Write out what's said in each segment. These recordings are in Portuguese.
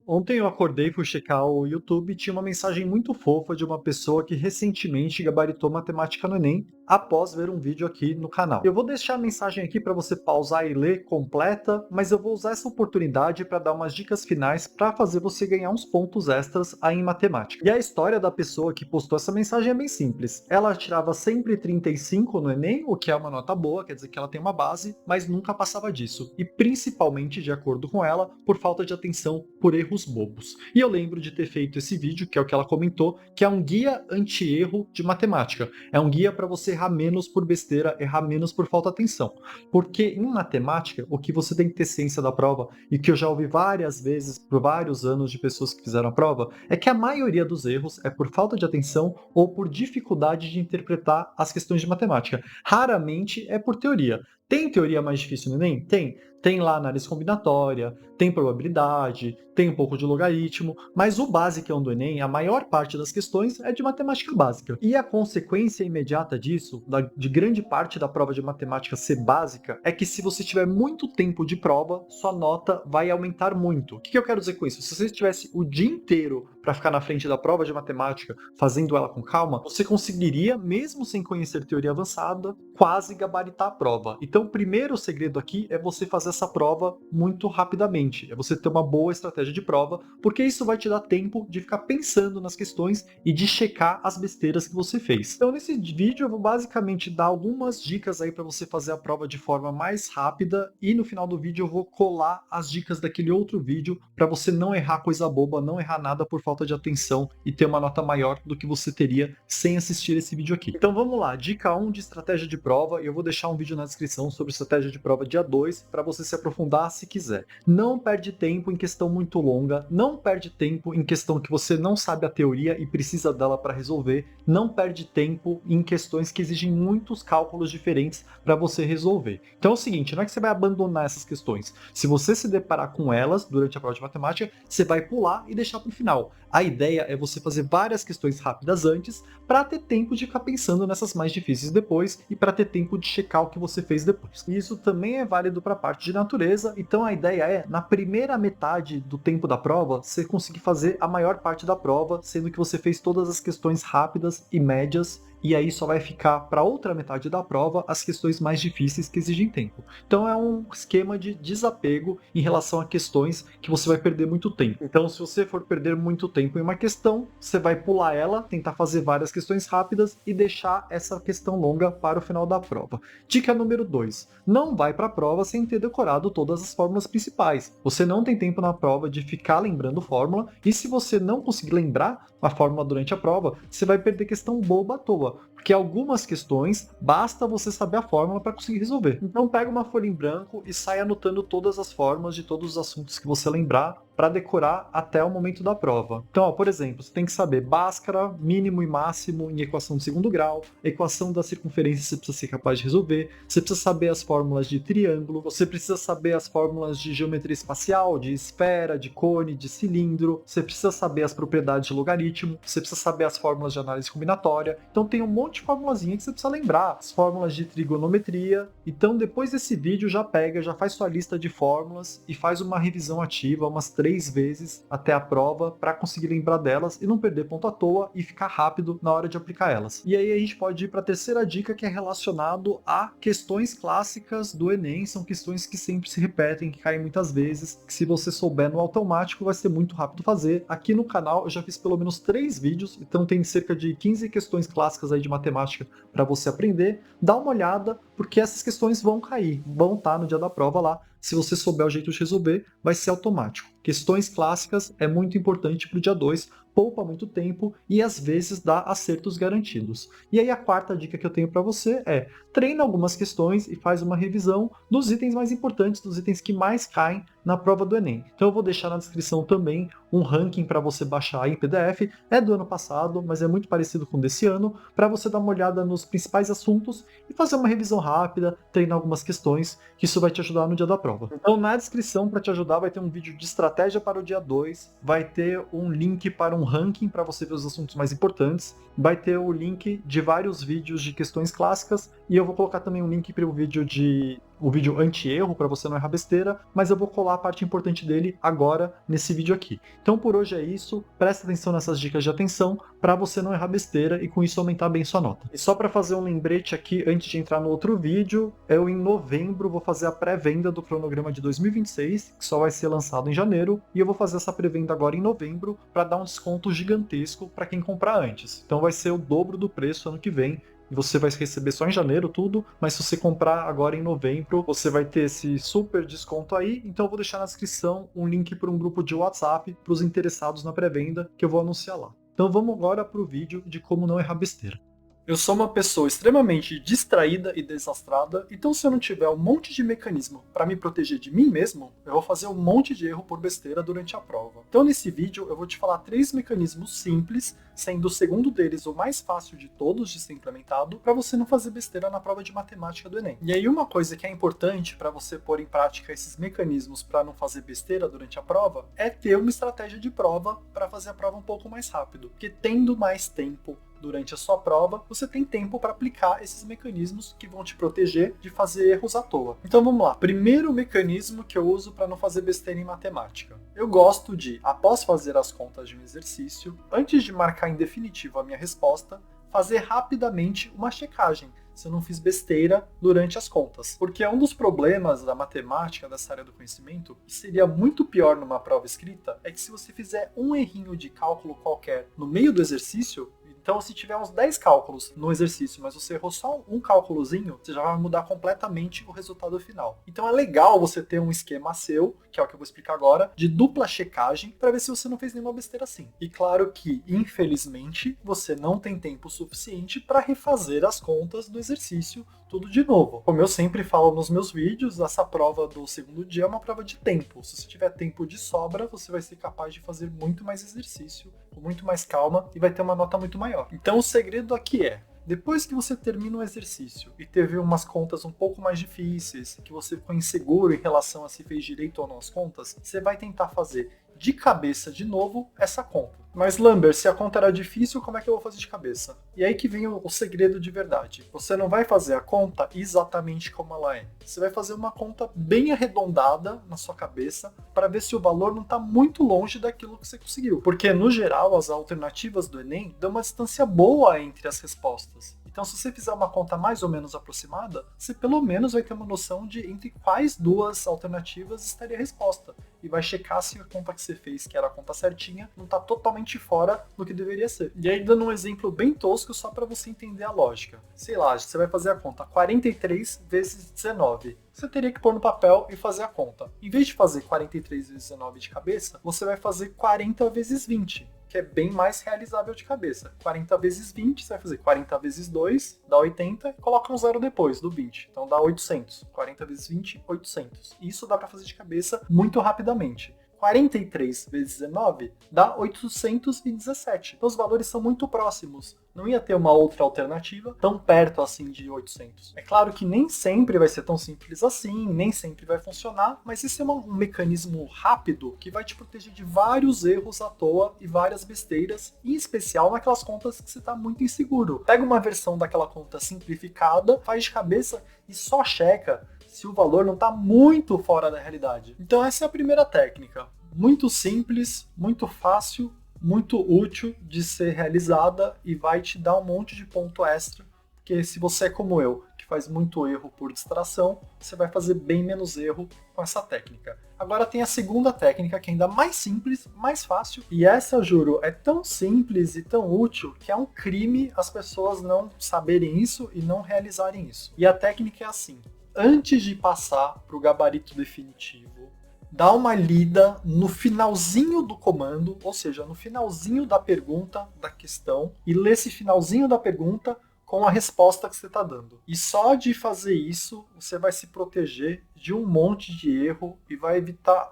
Ontem eu acordei e fui checar o YouTube e tinha uma mensagem muito fofa de uma pessoa que recentemente gabaritou matemática no Enem após ver um vídeo aqui no canal. Eu vou deixar a mensagem aqui para você pausar e ler completa, mas eu vou usar essa oportunidade para dar umas dicas finais para fazer você ganhar uns pontos extras aí em matemática. E a história da pessoa que postou essa mensagem é bem simples. Ela tirava sempre 35 no Enem, o que é uma nota boa, quer dizer que ela tem uma base, mas nunca passava disso. E principalmente, de acordo com ela, por falta de atenção por erros bobos. E eu lembro de ter feito esse vídeo, que é o que ela comentou, que é um guia anti-erro de matemática. É um guia para você errar menos por besteira, errar menos por falta de atenção. Porque em matemática, o que você tem que ter ciência da prova, e que eu já ouvi várias vezes por vários anos de pessoas que fizeram a prova, é que a maioria dos erros é por falta de atenção ou por dificuldade de interpretar as questões de matemática. Raramente é por teoria. Tem teoria mais difícil no Enem? Tem. Tem lá análise combinatória, tem probabilidade, tem um pouco de logaritmo, mas o basicão do Enem, a maior parte das questões é de matemática básica. E a consequência imediata disso, de grande parte da prova de matemática ser básica, é que se você tiver muito tempo de prova, sua nota vai aumentar muito. O que eu quero dizer com isso? Se você tivesse o dia inteiro para ficar na frente da prova de matemática, fazendo ela com calma, você conseguiria, mesmo sem conhecer teoria avançada, quase gabaritar a prova. Então, o primeiro segredo aqui é você fazer essa prova muito rapidamente, é você ter uma boa estratégia de prova, porque isso vai te dar tempo de ficar pensando nas questões e de checar as besteiras que você fez. Então, nesse vídeo eu vou basicamente dar algumas dicas aí para você fazer a prova de forma mais rápida e no final do vídeo eu vou colar as dicas daquele outro vídeo para você não errar coisa boba, não errar nada por falta de atenção e ter uma nota maior do que você teria sem assistir esse vídeo aqui. Então vamos lá, dica 1 de estratégia de prova, e eu vou deixar um vídeo na descrição sobre estratégia de prova dia 2 para você se aprofundar se quiser. Não perde tempo em questão muito longa, não perde tempo em questão que você não sabe a teoria e precisa dela para resolver, não perde tempo em questões que exigem muitos cálculos diferentes para você resolver. Então é o seguinte, não é que você vai abandonar essas questões. Se você se deparar com elas durante a prova de matemática, você vai pular e deixar para o final. A ideia é você fazer várias questões rápidas antes para ter tempo de ficar pensando nessas mais difíceis depois e para ter tempo de checar o que você fez depois. E isso também é válido para a parte de natureza, então a ideia é, na primeira metade do tempo da prova, você conseguir fazer a maior parte da prova, sendo que você fez todas as questões rápidas e médias, e aí só vai ficar para outra metade da prova as questões mais difíceis que exigem tempo. Então é um esquema de desapego em relação a questões que você vai perder muito tempo. Então se você for perder muito tempo em uma questão, você vai pular ela, tentar fazer várias questões rápidas e deixar essa questão longa para o final da prova. Dica número 2. Não vai para a prova sem ter decorado todas as fórmulas principais. Você não tem tempo na prova de ficar lembrando fórmula, e se você não conseguir lembrar a fórmula durante a prova, você vai perder questão boba à toa, porque algumas questões basta você saber a fórmula para conseguir resolver. Então pega uma folha em branco e sai anotando todas as fórmulas de todos os assuntos que você lembrar para decorar até o momento da prova. Então, ó, por exemplo, você tem que saber Bhaskara, mínimo e máximo em equação de segundo grau, equação da circunferência você precisa ser capaz de resolver, você precisa saber as fórmulas de triângulo, você precisa saber as fórmulas de geometria espacial, de esfera, de cone, de cilindro, você precisa saber as propriedades de logaritmo, você precisa saber as fórmulas de análise combinatória. Então tem um monte de formulazinha que você precisa lembrar, as fórmulas de trigonometria. Então depois desse vídeo já pega, já faz sua lista de fórmulas e faz uma revisão ativa umas 3 vezes até a prova para conseguir lembrar delas e não perder ponto à toa e ficar rápido na hora de aplicar elas. E aí a gente pode ir para a terceira dica, que é relacionado a questões clássicas do Enem. São questões que sempre se repetem, que caem muitas vezes, que se você souber no automático vai ser muito rápido fazer. Aqui no canal eu já fiz pelo menos 3 vídeos, então tem cerca de 15 questões clássicas aí de matemática para você aprender. Dá uma olhada, porque essas questões vão cair, vão estar no dia da prova lá. Se você souber o jeito de resolver, vai ser automático. Questões clássicas é muito importante para o dia 2, poupa muito tempo e às vezes dá acertos garantidos. E aí a quarta dica que eu tenho para você é: treina algumas questões e faz uma revisão dos itens mais importantes, dos itens que mais caem na prova do Enem. Então eu vou deixar na descrição também um ranking para você baixar em PDF, é do ano passado, mas é muito parecido com o desse ano, para você dar uma olhada nos principais assuntos e fazer uma revisão rápida, treinar algumas questões, que isso vai te ajudar no dia da prova. Então na descrição, para te ajudar, vai ter um vídeo de estratégia para o dia 2, vai ter um link para um ranking para você ver os assuntos mais importantes, vai ter o link de vários vídeos de questões clássicas E eu vou colocar também um link para o vídeo anti-erro, para você não errar besteira, mas eu vou colar a parte importante dele agora nesse vídeo aqui. Então por hoje é isso, presta atenção nessas dicas de atenção para você não errar besteira e com isso aumentar bem sua nota. E só para fazer um lembrete aqui antes de entrar no outro vídeo, eu em novembro vou fazer a pré-venda do cronograma de 2026, que só vai ser lançado em janeiro, e eu vou fazer essa pré-venda agora em novembro para dar um desconto gigantesco para quem comprar antes. Então vai ser o dobro do preço ano que vem, e você vai receber só em janeiro tudo, mas se você comprar agora em novembro, você vai ter esse super desconto aí, então eu vou deixar na descrição um link para um grupo de WhatsApp para os interessados na pré-venda, que eu vou anunciar lá. Então vamos agora para o vídeo de como não errar besteira. Eu sou uma pessoa extremamente distraída e desastrada, então se eu não tiver um monte de mecanismo para me proteger de mim mesmo, eu vou fazer um monte de erro por besteira durante a prova. Então nesse vídeo eu vou te falar 3 mecanismos simples, sendo o segundo deles o mais fácil de todos de ser implementado, para você não fazer besteira na prova de matemática do Enem. E aí uma coisa que é importante para você pôr em prática esses mecanismos para não fazer besteira durante a prova, é ter uma estratégia de prova para fazer a prova um pouco mais rápido, porque tendo mais tempo durante a sua prova, você tem tempo para aplicar esses mecanismos que vão te proteger de fazer erros à toa. Então vamos lá. Primeiro mecanismo que eu uso para não fazer besteira em matemática. Eu gosto de, após fazer as contas de um exercício, antes de marcar em definitivo a minha resposta, fazer rapidamente uma checagem se eu não fiz besteira durante as contas. Porque um dos problemas da matemática, dessa área do conhecimento, que seria muito pior numa prova escrita, é que se você fizer um errinho de cálculo qualquer no meio do exercício, então, se tiver uns 10 cálculos no exercício, mas você errou só um cálculozinho, você já vai mudar completamente o resultado final. Então é legal você ter um esquema seu, que é o que eu vou explicar agora, de dupla checagem, para ver se você não fez nenhuma besteira assim. E claro que, infelizmente, você não tem tempo suficiente para refazer as contas do exercício tudo de novo. Como eu sempre falo nos meus vídeos, essa prova do segundo dia é uma prova de tempo. Se você tiver tempo de sobra, você vai ser capaz de fazer muito mais exercício, com muito mais calma, e vai ter uma nota muito maior. Então o segredo aqui é, depois que você termina o exercício e teve umas contas um pouco mais difíceis, que você ficou inseguro em relação a se fez direito ou não as contas, você vai tentar fazer de cabeça de novo essa conta. Mas Lambert, se a conta era difícil, como é que eu vou fazer de cabeça? E aí que vem o segredo de verdade. Você não vai fazer a conta exatamente como ela é. Você vai fazer uma conta bem arredondada na sua cabeça para ver se o valor não está muito longe daquilo que você conseguiu. Porque, no geral, as alternativas do Enem dão uma distância boa entre as respostas. Então, se você fizer uma conta mais ou menos aproximada, você pelo menos vai ter uma noção de entre quais duas alternativas estaria a resposta. E vai checar se a conta que você fez, que era a conta certinha, não está totalmente fora do que deveria ser. E aí, dando um exemplo bem tosco só para você entender a lógica. Sei lá, você vai fazer a conta 43 vezes 19. Você teria que pôr no papel e fazer a conta. Em vez de fazer 43 vezes 19 de cabeça, você vai fazer 40 vezes 20. Que é bem mais realizável de cabeça. 40 vezes 20, você vai fazer 40 vezes 2, dá 80, e coloca um zero depois do 20. Então dá 800. 40 vezes 20, 800. Isso dá para fazer de cabeça muito rapidamente. 43 vezes 19 dá 817. Então os valores são muito próximos. Não ia ter uma outra alternativa tão perto assim de 800. É claro que nem sempre vai ser tão simples assim, nem sempre vai funcionar, mas esse é um mecanismo rápido que vai te proteger de vários erros à toa e várias besteiras, em especial naquelas contas que você está muito inseguro. Pega uma versão daquela conta simplificada, faz de cabeça e só checa se o valor não está muito fora da realidade. Então essa é a primeira técnica. Muito simples, muito fácil, muito útil de ser realizada e vai te dar um monte de ponto extra, porque se você é como eu, que faz muito erro por distração, você vai fazer bem menos erro com essa técnica. Agora tem a segunda técnica, que é ainda mais simples, mais fácil, e essa, eu juro, é tão simples e tão útil que é um crime as pessoas não saberem isso e não realizarem isso. E a técnica é assim: antes de passar para o gabarito definitivo, dá uma lida no finalzinho do comando, ou seja, no finalzinho da pergunta, da questão, e lê esse finalzinho da pergunta com a resposta que você está dando. E só de fazer isso, você vai se proteger de um monte de erro e vai evitar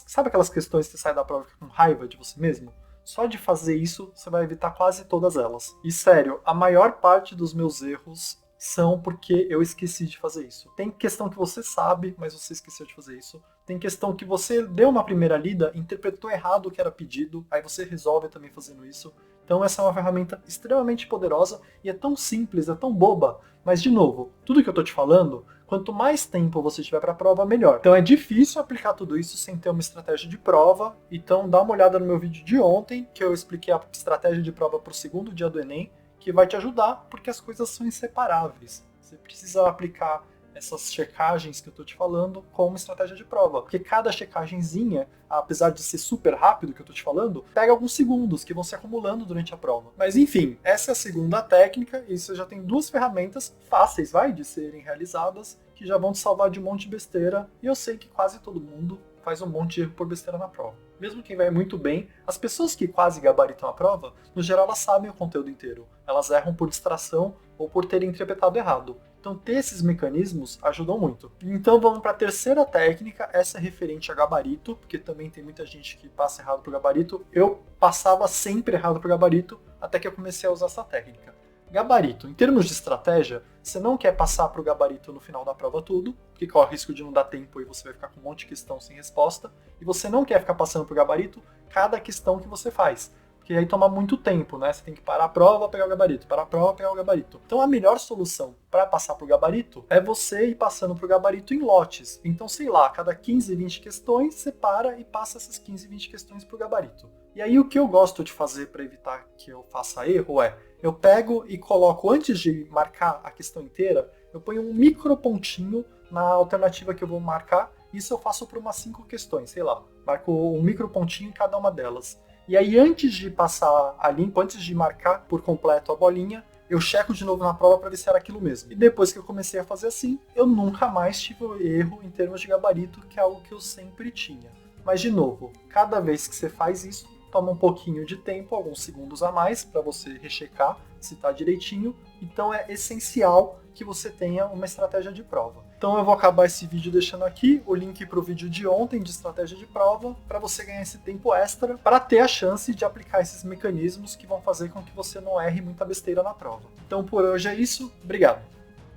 sabe aquelas questões que você sai da prova com raiva de você mesmo? Só de fazer isso, você vai evitar quase todas elas. E sério, a maior parte dos meus erros são porque eu esqueci de fazer isso. Tem questão que você sabe, mas você esqueceu de fazer isso. Tem questão que você deu uma primeira lida, interpretou errado o que era pedido, aí você resolve também fazendo isso. Então essa é uma ferramenta extremamente poderosa e é tão simples, é tão boba. Mas, de novo, tudo que eu tô te falando, quanto mais tempo você tiver para a prova, melhor. Então é difícil aplicar tudo isso sem ter uma estratégia de prova. Então dá uma olhada no meu vídeo de ontem, que eu expliquei a estratégia de prova para o segundo dia do Enem, que vai te ajudar, porque as coisas são inseparáveis. Você precisa aplicar essas checagens que eu estou te falando como estratégia de prova. Porque cada checagenzinha, apesar de ser super rápido que eu estou te falando, pega alguns segundos que vão se acumulando durante a prova. Mas enfim, essa é a segunda técnica e você já tem duas ferramentas fáceis, de serem realizadas, que já vão te salvar de um monte de besteira. E eu sei que quase todo mundo faz um monte de erro por besteira na prova. Mesmo quem vai muito bem, as pessoas que quase gabaritam a prova, no geral elas sabem o conteúdo inteiro. Elas erram por distração ou por terem interpretado errado. Então ter esses mecanismos ajudam muito. Então vamos para a terceira técnica, essa é referente a gabarito, porque também tem muita gente que passa errado por gabarito. Eu passava sempre errado por gabarito, até que eu comecei a usar essa técnica. Gabarito, em termos de estratégia, você não quer passar para o gabarito no final da prova tudo, porque corre o risco de não dar tempo e você vai ficar com um monte de questão sem resposta, e você não quer ficar passando para o gabarito cada questão que você faz, porque aí toma muito tempo, né? Você tem que parar a prova, pegar o gabarito, parar a prova, pegar o gabarito. Então a melhor solução para passar para o gabarito é você ir passando para o gabarito em lotes. Então, sei lá, cada 15, 20 questões, você para e passa essas 15, 20 questões para o gabarito. E aí o que eu gosto de fazer para evitar que eu faça erro é, eu pego e coloco, antes de marcar a questão inteira, eu ponho um micro pontinho na alternativa que eu vou marcar. Isso eu faço por umas 5 questões, sei lá. Marco um micro pontinho em cada uma delas. E aí, antes de passar a limpo, antes de marcar por completo a bolinha, eu checo de novo na prova para ver se era aquilo mesmo. E depois que eu comecei a fazer assim, eu nunca mais tive erro em termos de gabarito, que é algo que eu sempre tinha. Mas, de novo, cada vez que você faz isso, toma um pouquinho de tempo, alguns segundos a mais, para você rechecar se está direitinho. Então é essencial que você tenha uma estratégia de prova. Então eu vou acabar esse vídeo deixando aqui o link para o vídeo de ontem de estratégia de prova, para você ganhar esse tempo extra, para ter a chance de aplicar esses mecanismos que vão fazer com que você não erre muita besteira na prova. Então por hoje é isso, obrigado!